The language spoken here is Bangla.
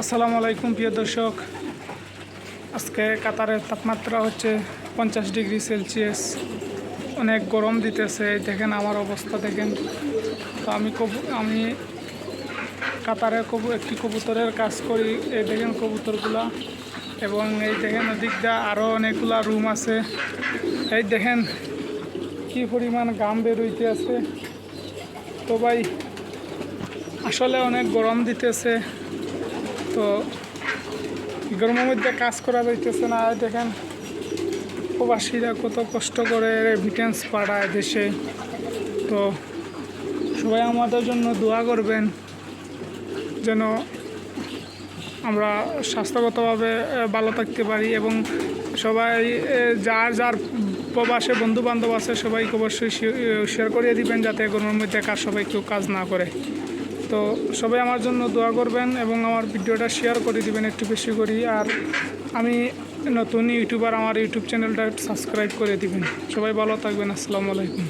আসসালামু আলাইকুম প্রিয় দর্শক। আজকে কাতারের তাপমাত্রা হচ্ছে 50 ডিগ্রি সেলসিয়াস। অনেক গরম দিতেছে। দেখেন আমার অবস্থা দেখেন। তো আমি কাতারে একটি কবুতরের কাজ করি। এই দেখেন কবুতরগুলা, এবং এই দেখেন ওদিক দিয়ে আরও অনেকগুলা রুম আছে। এই দেখেন কি পরিমাণ ঘাম বেরোইতে আছে। তো ভাই আসলে অনেক গরম দিতেছে, তো গরমের মধ্যে কাজ করা যাইতেছে না। দেখেন প্রবাসীরা কত কষ্ট করে রেমিটেন্স পাঠায় দেশে। তো সবাই আমাদের জন্য দোয়া করবেন যেন আমরা স্বাস্থ্যগতভাবে ভালো থাকতে পারি, এবং সবাই যার যার প্রবাসে বন্ধুবান্ধব আছে সবাইকে অবশ্যই শেয়ার করিয়ে দিবেন যাতে গরমের মধ্যে সবাই কেউ কাজ না করে। তো সবাই আমার জন্য দোয়া করবেন এবং আমার ভিডিওটা শেয়ার করে দিবেন একটু বেশি করি। আর আমি নতুন ইউটিউবার, আমার ইউটিউব চ্যানেলটা সাবস্ক্রাইব করে দিবেন। সবাই ভালো থাকবেন। আসসালামু আলাইকুম।